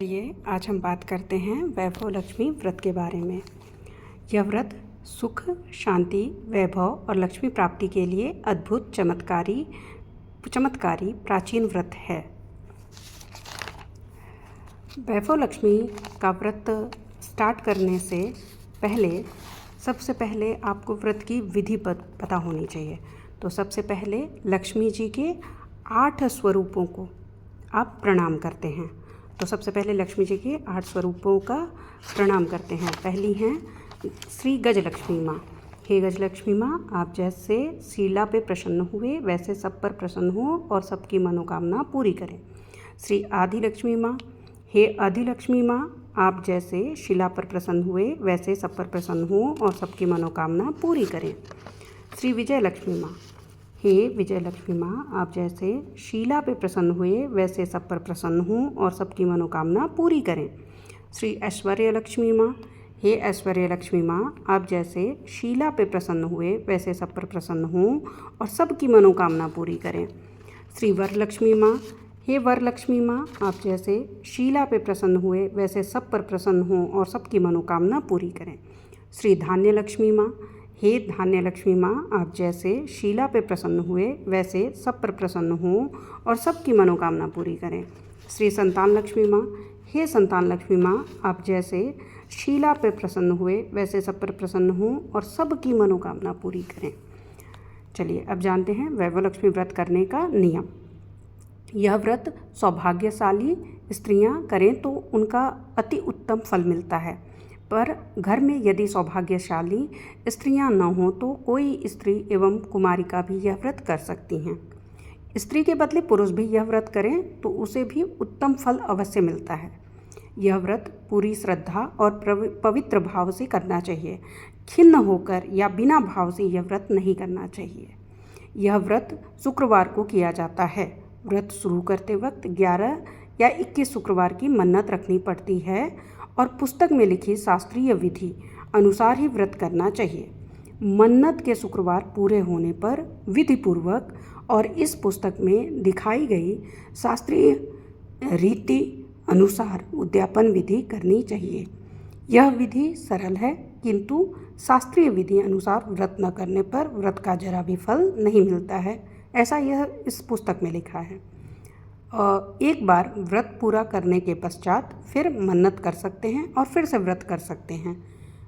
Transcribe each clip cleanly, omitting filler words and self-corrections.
चलिए आज हम बात करते हैं वैभव लक्ष्मी व्रत के बारे में। यह व्रत सुख, शांति, वैभव और लक्ष्मी प्राप्ति के लिए अद्भुत चमत्कारी प्राचीन व्रत है। वैभव लक्ष्मी का व्रत स्टार्ट करने से पहले सबसे पहले आपको व्रत की विधि पता होनी चाहिए। तो सबसे पहले लक्ष्मी जी के 8 स्वरूपों को आप प्रणाम करते हैं। तो सबसे पहले लक्ष्मी जी के 8 स्वरूपों का प्रणाम करते हैं। पहली हैं श्री गजलक्ष्मी माँ। हे गजलक्ष्मी माँ, आप जैसे शीला पे प्रसन्न हुए वैसे सब पर प्रसन्न हो और सबकी मनोकामना पूरी करें। श्री आदिलक्ष्मी माँ। हे आदिलक्ष्मी माँ, आप जैसे शीला पर प्रसन्न हुए वैसे सब पर प्रसन्न हो और सबकी मनोकामना पूरी करें। श्री विजय लक्ष्मी माँ। हे विजय लक्ष्मी माँ, आप जैसे शीला पे प्रसन्न हुए वैसे सब पर प्रसन्न हों और सबकी मनोकामना पूरी करें। श्री ऐश्वर्य लक्ष्मी माँ। हे ऐश्वर्य लक्ष्मी माँ, आप जैसे शीला पे प्रसन्न हुए वैसे सब पर प्रसन्न हों और सबकी मनोकामना पूरी करें। श्री वरलक्ष्मी माँ। हे वरलक्ष्मी माँ, आप जैसे शीला पे प्रसन्न हुए वैसे सब पर प्रसन्न हों और सबकी मनोकामना पूरी करें। श्री धान्य लक्ष्मी माँ। हे धान्य लक्ष्मी माँ, आप जैसे शीला पे प्रसन्न हुए वैसे सब पर प्रसन्न हों और सबकी मनोकामना पूरी करें। श्री संतान लक्ष्मी माँ। हे संतान लक्ष्मी माँ, आप जैसे शीला पे प्रसन्न हुए वैसे सब पर प्रसन्न हों और सबकी मनोकामना पूरी करें। चलिए अब जानते हैं वैभव लक्ष्मी व्रत करने का नियम। यह व्रत सौभाग्यशाली स्त्रियां करें तो उनका अति उत्तम फल मिलता है, पर घर में यदि सौभाग्यशाली स्त्रियां न हों तो कोई स्त्री एवं कुमारिका भी यह व्रत कर सकती हैं। स्त्री के बदले पुरुष भी यह व्रत करें तो उसे भी उत्तम फल अवश्य मिलता है। यह व्रत पूरी श्रद्धा और पवित्र भाव से करना चाहिए। खिन्न होकर या बिना भाव से यह व्रत नहीं करना चाहिए। यह व्रत शुक्रवार को किया जाता है। व्रत शुरू करते वक्त 11 या 21 शुक्रवार की मन्नत रखनी पड़ती है और पुस्तक में लिखी शास्त्रीय विधि अनुसार ही व्रत करना चाहिए। मन्नत के शुक्रवार पूरे होने पर विधिपूर्वक और इस पुस्तक में दिखाई गई शास्त्रीय रीति अनुसार उद्यापन विधि करनी चाहिए। यह विधि सरल है, किंतु शास्त्रीय विधि अनुसार व्रत न करने पर व्रत का जरा भी फल नहीं मिलता है, ऐसा यह इस पुस्तक में लिखा है। एक बार व्रत पूरा करने के पश्चात फिर मन्नत कर सकते हैं और फिर से व्रत कर सकते हैं।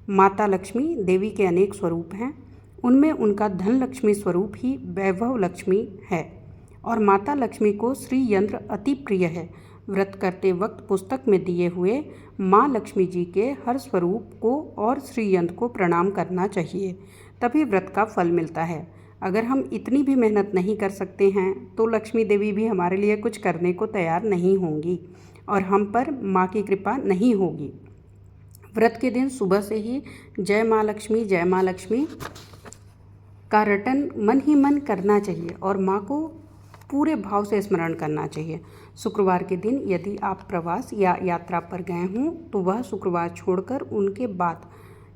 माता लक्ष्मी देवी के अनेक स्वरूप हैं, उनमें उनका धन लक्ष्मी स्वरूप ही वैभव लक्ष्मी है और माता लक्ष्मी को श्री यंत्र अति प्रिय है। व्रत करते वक्त पुस्तक में दिए हुए माँ लक्ष्मी जी के हर स्वरूप को और श्री यंत्र को प्रणाम करना चाहिए, तभी व्रत का फल मिलता है। अगर हम इतनी भी मेहनत नहीं कर सकते हैं तो लक्ष्मी देवी भी हमारे लिए कुछ करने को तैयार नहीं होंगी और हम पर माँ की कृपा नहीं होगी। व्रत के दिन सुबह से ही जय माँ लक्ष्मी का रटन मन ही मन करना चाहिए और माँ को पूरे भाव से स्मरण करना चाहिए। शुक्रवार के दिन यदि आप प्रवास या यात्रा पर गए हों तो वह शुक्रवार छोड़कर उनके बाद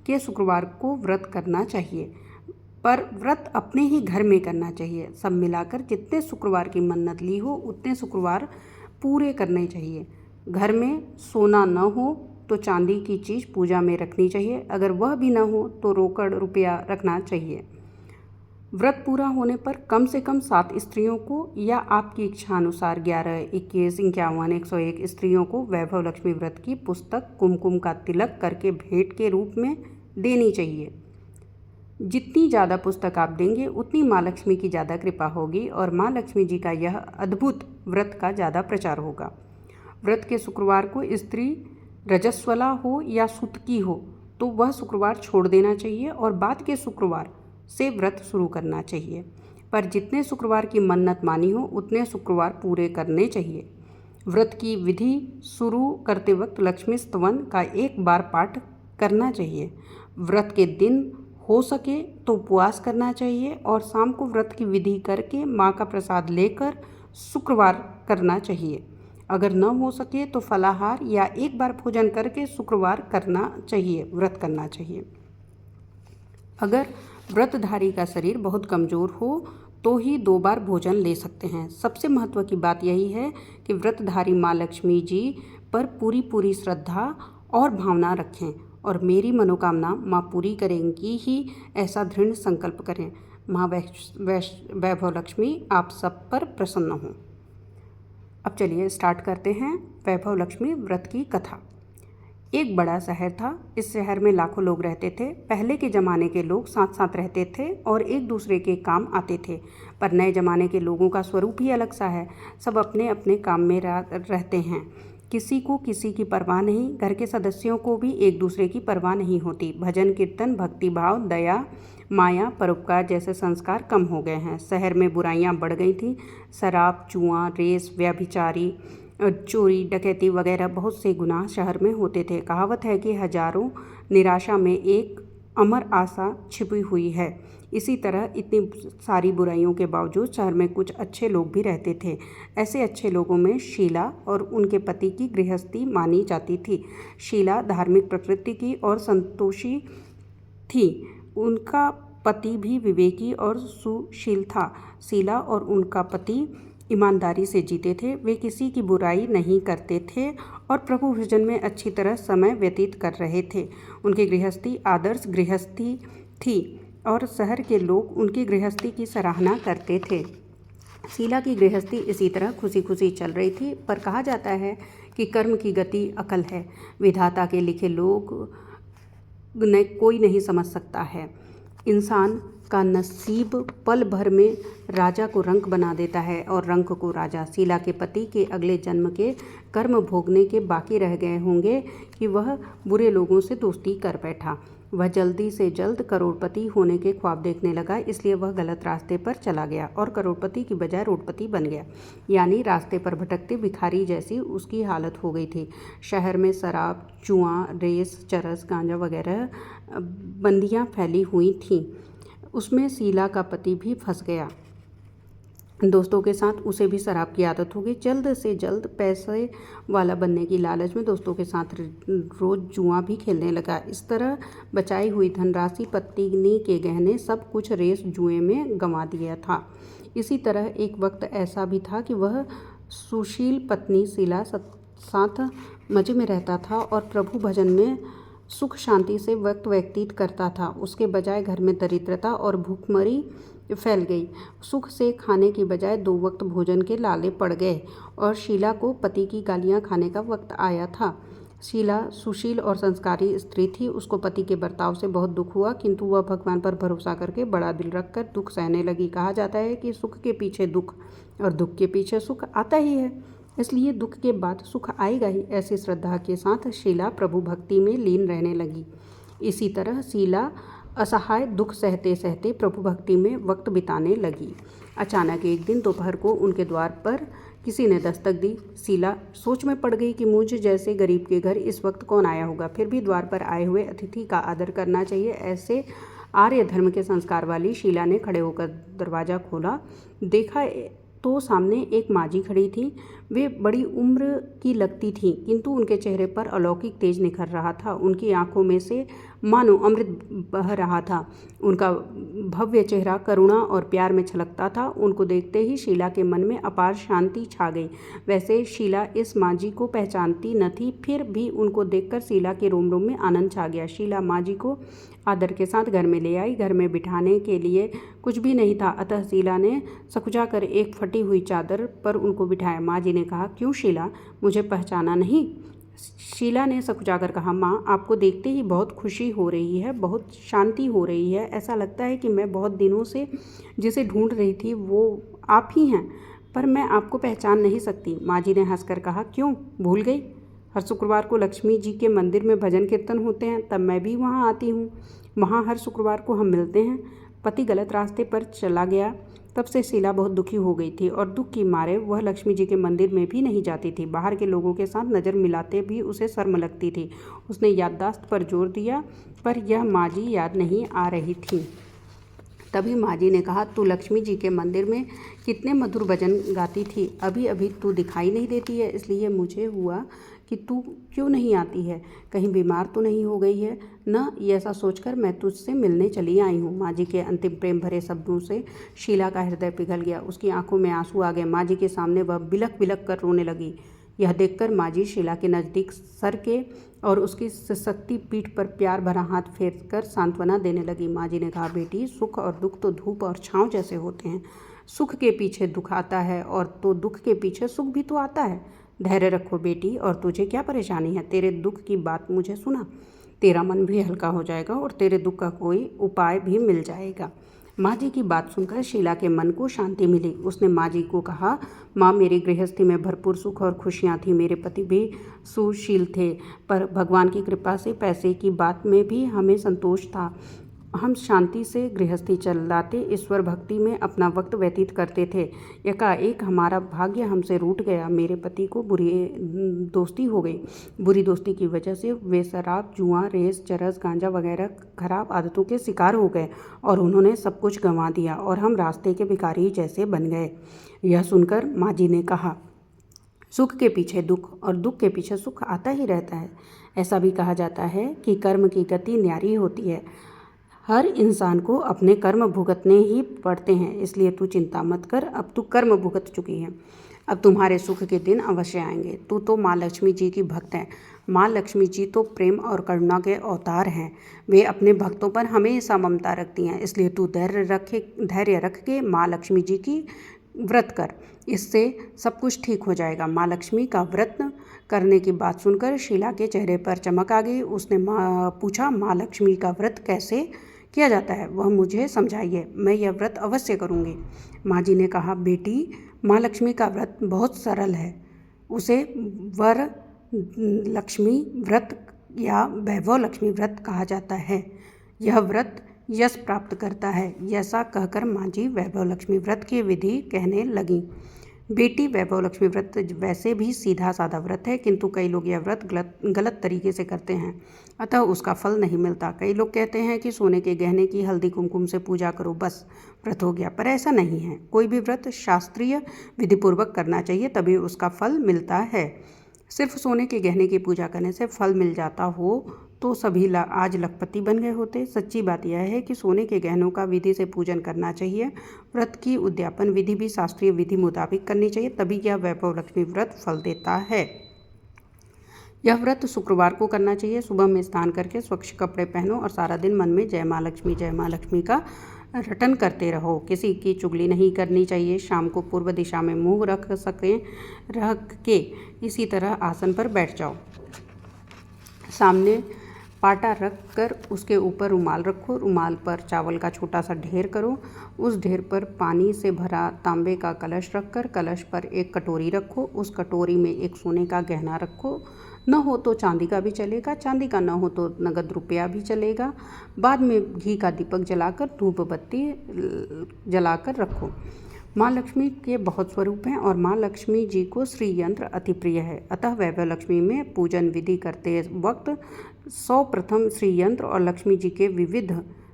के शुक्रवार को व्रत करना चाहिए, पर व्रत अपने ही घर में करना चाहिए। सब मिलाकर जितने शुक्रवार की मन्नत ली हो उतने शुक्रवार पूरे करने चाहिए। घर में सोना न हो तो चांदी की चीज़ पूजा में रखनी चाहिए, अगर वह भी न हो तो रोकड़ रुपया रखना चाहिए। व्रत पूरा होने पर कम से कम 7 स्त्रियों को या आपकी इच्छानुसार 11, 21, 51, 101 स्त्रियों को वैभव लक्ष्मी व्रत की पुस्तक कुमकुम का तिलक करके भेंट के रूप में देनी चाहिए। जितनी ज़्यादा पुस्तक आप देंगे उतनी माँ लक्ष्मी की ज़्यादा कृपा होगी और माँ लक्ष्मी जी का यह अद्भुत व्रत का ज़्यादा प्रचार होगा। व्रत के शुक्रवार को स्त्री रजस्वला हो या सुतकी हो तो वह शुक्रवार छोड़ देना चाहिए और बाद के शुक्रवार से व्रत शुरू करना चाहिए, पर जितने शुक्रवार की मन्नत मानी हो उतने शुक्रवार पूरे करने चाहिए। व्रत की विधि शुरू करते वक्त लक्ष्मी स्तवन का एक बार पाठ करना चाहिए। व्रत के दिन हो सके तो उपवास करना चाहिए और शाम को व्रत की विधि करके माँ का प्रसाद लेकर शुक्रवार करना चाहिए। अगर न हो सके तो फलाहार या एक बार भोजन करके शुक्रवार करना चाहिए, व्रत करना चाहिए। अगर व्रतधारी का शरीर बहुत कमज़ोर हो तो ही 2 बार भोजन ले सकते हैं। सबसे महत्व की बात यही है कि व्रतधारी माँ लक्ष्मी जी पर पूरी पूरी श्रद्धा और भावना रखें और मेरी मनोकामना माँ पूरी करेंगी ही, ऐसा दृढ़ संकल्प करें। माँ वैभव लक्ष्मी आप सब पर प्रसन्न हों। अब चलिए स्टार्ट करते हैं वैभव लक्ष्मी व्रत की कथा। एक बड़ा शहर था। इस शहर में लाखों लोग रहते थे। पहले के ज़माने के लोग साथ साथ रहते थे और एक दूसरे के काम आते थे, पर नए ज़माने के लोगों का स्वरूप ही अलग सा है। सब अपने अपने काम में रहते हैं, किसी को किसी की परवाह नहीं। घर के सदस्यों को भी एक दूसरे की परवाह नहीं होती। भजन कीर्तन, भक्तिभाव, दया, माया, परोपकार जैसे संस्कार कम हो गए हैं। शहर में बुराइयां बढ़ गई थीं। शराब, जुआ, रेस, व्यभिचारी, चोरी, डकैती वगैरह बहुत से गुनाह शहर में होते थे। कहावत है कि हजारों निराशा में एक अमर आशा छिपी हुई है। इसी तरह इतनी सारी बुराइयों के बावजूद शहर में कुछ अच्छे लोग भी रहते थे। ऐसे अच्छे लोगों में शीला और उनके पति की गृहस्थी मानी जाती थी। शीला धार्मिक प्रकृति की और संतोषी थी। उनका पति भी विवेकी और सुशील था। शीला और उनका पति ईमानदारी से जीते थे। वे किसी की बुराई नहीं करते थे और प्रभु भजन में अच्छी तरह समय व्यतीत कर रहे थे। उनकी गृहस्थी आदर्श गृहस्थी थी और शहर के लोग उनकी गृहस्थी की सराहना करते थे। शीला की गृहस्थी इसी तरह खुशी खुशी चल रही थी, पर कहा जाता है कि कर्म की गति अकल है। विधाता के लिखे लोग कोई नहीं समझ सकता है। इंसान का नसीब पल भर में राजा को रंक बना देता है और रंक को राजा। शीला के पति के अगले जन्म के कर्म भोगने के बाकी रह गए होंगे कि वह बुरे लोगों से दोस्ती कर बैठा। वह जल्दी से जल्द करोड़पति होने के ख्वाब देखने लगा, इसलिए वह गलत रास्ते पर चला गया और करोड़पति की बजाय रोडपति बन गया। यानी रास्ते पर भटकते भिखारी जैसी उसकी हालत हो गई थी। शहर में शराब, जुआ, रेस, चरस, गांजा वगैरह बंदियां फैली हुई थीं। उसमें शीला का पति भी फंस गया। दोस्तों के साथ उसे भी शराब की आदत हो गई। जल्द से जल्द पैसे वाला बनने की लालच में दोस्तों के साथ रोज़ जुआ भी खेलने लगा। इस तरह बचाई हुई धनराशि, पत्नी के गहने, सब कुछ रेस जुए में गंवा दिया था। इसी तरह एक वक्त ऐसा भी था कि वह सुशील पत्नी शीला साथ मज़े में रहता था और प्रभु भजन में सुख शांति से वक्त व्यतीत करता था। उसके बजाय घर में दरिद्रता और भूखमरी फैल गई। सुख से खाने की बजाय 2 वक्त भोजन के लाले पड़ गए और शीला को पति की गालियां खाने का वक्त आया था। शीला सुशील और संस्कारी स्त्री थी। उसको पति के बर्ताव से बहुत दुख हुआ, किंतु वह भगवान पर भरोसा करके बड़ा दिल रखकर दुख सहने लगी। कहा जाता है कि सुख के पीछे दुख और दुख के पीछे सुख आता ही है, इसलिए दुख के बाद सुख आएगा ही। ऐसी श्रद्धा के साथ शीला प्रभु भक्ति में लीन रहने लगी। इसी तरह शीला असहाय दुख सहते सहते प्रभु भक्ति में वक्त बिताने लगी। अचानक एक दिन दोपहर को उनके द्वार पर किसी ने दस्तक दी। शीला सोच में पड़ गई कि मुझ जैसे गरीब के घर इस वक्त कौन आया होगा। फिर भी द्वार पर आए हुए अतिथि का आदर करना चाहिए, ऐसे आर्य धर्म के संस्कार वाली शीला ने खड़े होकर दरवाज़ा खोला। देखा तो सामने एक माँझी खड़ी थी। वे बड़ी उम्र की लगती थीं, किंतु उनके चेहरे पर अलौकिक तेज निखर रहा था। उनकी आंखों में से मानो अमृत बह रहा था। उनका भव्य चेहरा करुणा और प्यार में छलकता था। उनको देखते ही शीला के मन में अपार शांति छा गई। वैसे शीला इस माँझी को पहचानती न थी, फिर भी उनको देखकर शीला के रोम रोम में आनंद छा गया। शीला माँझी को आदर के साथ घर में ले आई। घर में बिठाने के लिए कुछ भी नहीं था, अतः शीला ने सकुचा कर एक फटी हुई चादर पर उनको बिठाया। माँझी ने कहा, क्यों शीला, मुझे पहचाना नहीं? शीला ने सकुचाकर कहा, माँ, आपको देखते ही बहुत खुशी हो रही है, बहुत शांति हो रही है। ऐसा लगता है कि मैं बहुत दिनों से जिसे ढूंढ रही थी वो आप ही हैं, पर मैं आपको पहचान नहीं सकती। माँझी ने हंसकर कहा, क्यों भूल गई? हर शुक्रवार को लक्ष्मी जी के मंदिर में भजन कीर्तन होते हैं, तब मैं भी वहाँ आती हूँ। वहाँ हर शुक्रवार को हम मिलते हैं। पति गलत रास्ते पर चला गया, तब से शीला बहुत दुखी हो गई थी और दुख की मारे वह लक्ष्मी जी के मंदिर में भी नहीं जाती थी। बाहर के लोगों के साथ नज़र मिलाते भी उसे शर्म लगती थी। उसने याददाश्त पर जोर दिया, पर यह माँझी याद नहीं आ रही थी। तभी माँझी ने कहा, तू लक्ष्मी जी के मंदिर में कितने मधुर भजन गाती थी, अभी अभी तू दिखाई नहीं देती है, इसलिए मुझे हुआ कि तू क्यों नहीं आती है, कहीं बीमार तो नहीं हो गई है न? ऐसा सोचकर मैं तुझसे मिलने चली आई हूँ। माँझी के अंतिम प्रेम भरे शब्दों से शीला का हृदय पिघल गया। उसकी आंखों में आंसू आ गए। माँझी के सामने वह बिलख बिलख कर रोने लगी। यह देखकर माँ जी शीला के नज़दीक सर के और उसकी सशक्ति पीठ पर प्यार भरा हाथ फेर कर सांत्वना देने लगी। माँ जी ने कहा, बेटी, सुख और दुख तो धूप और छाँव जैसे होते हैं। सुख के पीछे दुख आता है और तो दुख के पीछे सुख भी तो आता है। धैर्य रखो बेटी, और तुझे क्या परेशानी है? तेरे दुख की बात मुझे सुना, तेरा मन भी हल्का हो जाएगा और तेरे दुख का कोई उपाय भी मिल जाएगा। माँ जी की बात सुनकर शीला के मन को शांति मिली। उसने माँ जी को कहा, माँ, मेरी गृहस्थी में भरपूर सुख और खुशियाँ थी। मेरे पति भी सुशील थे, पर भगवान की कृपा से पैसे की बात में भी हमें संतोष था। हम शांति से गृहस्थी चलाते ईश्वर भक्ति में अपना वक्त व्यतीत करते थे। एकाएक हमारा भाग्य हमसे रूठ गया। मेरे पति को बुरी दोस्ती हो गई। बुरी दोस्ती की वजह से वे शराब, जुआ, रेस, चरस, गांजा वगैरह खराब आदतों के शिकार हो गए और उन्होंने सब कुछ गंवा दिया और हम रास्ते के भिखारी जैसे बन गए। यह सुनकर माँ जी ने कहा, सुख के पीछे दुख और दुख के पीछे सुख आता ही रहता है। ऐसा भी कहा जाता है कि कर्म की गति न्यारी होती है। हर इंसान को अपने कर्म भुगतने ही पड़ते हैं, इसलिए तू चिंता मत कर। अब तू कर्म भुगत चुकी है, अब तुम्हारे सुख के दिन अवश्य आएंगे। तू तो माँ लक्ष्मी जी की भक्त है। माँ लक्ष्मी जी तो प्रेम और करुणा के अवतार हैं। वे अपने भक्तों पर हमेशा ममता रखती हैं, इसलिए तू धैर्य रख के माँ लक्ष्मी जी की व्रत कर, इससे सब कुछ ठीक हो जाएगा। माँ लक्ष्मी का व्रत करने की बात सुनकर शीला के चेहरे पर चमक आ गई। उसने पूछा, माँ लक्ष्मी का व्रत कैसे किया जाता है, वह मुझे समझाइए, मैं यह व्रत अवश्य करूँगी। माँ जी ने कहा, बेटी, माँ लक्ष्मी का व्रत बहुत सरल है। उसे वर लक्ष्मी व्रत या वैभव लक्ष्मी व्रत कहा जाता है। यह व्रत यश प्राप्त करता है। ऐसा कहकर माँ जी वैभव लक्ष्मी व्रत की विधि कहने लगी। बेटी, वैभव लक्ष्मी व्रत वैसे भी सीधा साधा व्रत है, किंतु कई लोग यह व्रत गलत तरीके से करते हैं, अतः उसका फल नहीं मिलता। कई लोग कहते हैं कि सोने के गहने की हल्दी कुमकुम से पूजा करो, बस व्रत हो गया, पर ऐसा नहीं है। कोई भी व्रत शास्त्रीय विधिपूर्वक करना चाहिए, तभी उसका फल मिलता है। सिर्फ सोने के गहने की पूजा करने से फल मिल जाता हो तो सभी आज लखपति बन गए होते। सच्ची बात यह है कि सोने के गहनों का विधि से पूजन करना चाहिए। व्रत की उद्यापन विधि भी शास्त्रीय विधि मुताबिक करनी चाहिए, तभी यह वैभव लक्ष्मी व्रत फल देता है। यह व्रत शुक्रवार को करना चाहिए। सुबह में स्नान करके स्वच्छ कपड़े पहनो और सारा दिन मन में जय माँ लक्ष्मी का रटन करते रहो। किसी की चुगली नहीं करनी चाहिए। शाम को पूर्व दिशा में मुंह रख के इसी तरह आसन पर बैठ जाओ। सामने पाटा रख कर उसके ऊपर रुमाल रखो। रुमाल पर चावल का छोटा सा ढेर करो। उस ढेर पर पानी से भरा तांबे का कलश रखकर कलश पर एक कटोरी रखो। उस कटोरी में एक सोने का गहना रखो। न हो तो चांदी का भी चलेगा, चांदी का न हो तो नगद रुपया भी चलेगा। बाद में घी का दीपक जलाकर धूप बत्ती जलाकर रखो। माँ लक्ष्मी के बहुत स्वरूप हैं और माँ लक्ष्मी जी को श्री यंत्र अति प्रिय है, अतः वैभव लक्ष्मी में पूजन विधि करते वक्त सर्वप्रथम श्री यंत्र और लक्ष्मी जी के विविध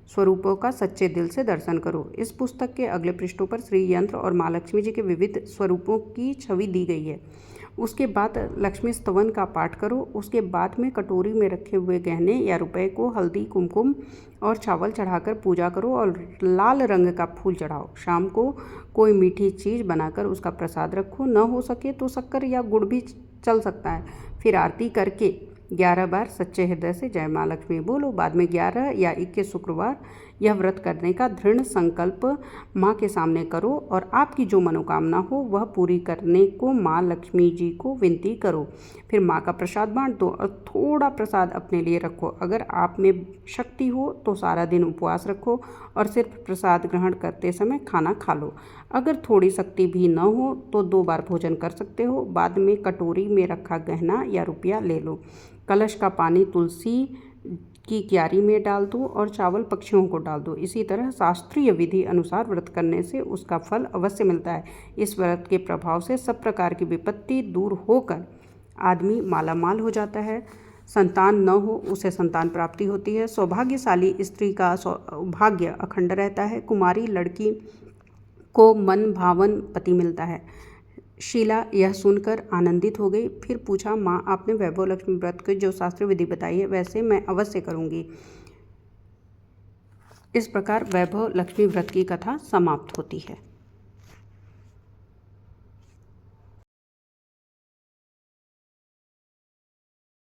स्वरूपों का सच्चे दिल से दर्शन करो। इस पुस्तक के अगले पृष्ठों पर श्री यंत्र और माँ लक्ष्मी जी के विविध स्वरूपों की छवि दी गई है। उसके बाद लक्ष्मी स्तवन का पाठ करो। उसके बाद में कटोरी में रखे हुए गहने या रुपए को हल्दी, कुमकुम और चावल चढ़ाकर पूजा करो और लाल रंग का फूल चढ़ाओ। शाम को कोई मीठी चीज़ बनाकर उसका प्रसाद रखो। न हो सके तो शक्कर या गुड़ भी चल सकता है। फिर आरती करके 11 बार सच्चे हृदय से जय माँ लक्ष्मी बोलो। बाद में 11 या 21 शुक्रवार यह व्रत करने का दृढ़ संकल्प माँ के सामने करो और आपकी जो मनोकामना हो वह पूरी करने को माँ लक्ष्मी जी को विनती करो। फिर माँ का प्रसाद बांट दो और थोड़ा प्रसाद अपने लिए रखो। अगर आप में शक्ति हो तो सारा दिन उपवास रखो और सिर्फ प्रसाद ग्रहण करते समय खाना खा लो। अगर थोड़ी शक्ति भी न हो तो 2 बार भोजन कर सकते हो। बाद में कटोरी में रखा गहना या रुपया ले लो। कलश का पानी तुलसी की क्यारी में डाल दो और चावल पक्षियों को डाल दो। इसी तरह शास्त्रीय विधि अनुसार व्रत करने से उसका फल अवश्य मिलता है। इस व्रत के प्रभाव से सब प्रकार की विपत्ति दूर होकर आदमी मालामाल हो जाता है। संतान न हो उसे संतान प्राप्ति होती है। सौभाग्यशाली स्त्री का सौभाग्य अखंड रहता है। कुमारी लड़की को मन भावन पति मिलता है। शीला यह सुनकर आनंदित हो गई। फिर पूछा, माँ, आपने वैभव लक्ष्मी व्रत की जो शास्त्रीय विधि बताई है वैसे मैं अवश्य करूँगी। इस प्रकार वैभव लक्ष्मी व्रत की कथा समाप्त होती है।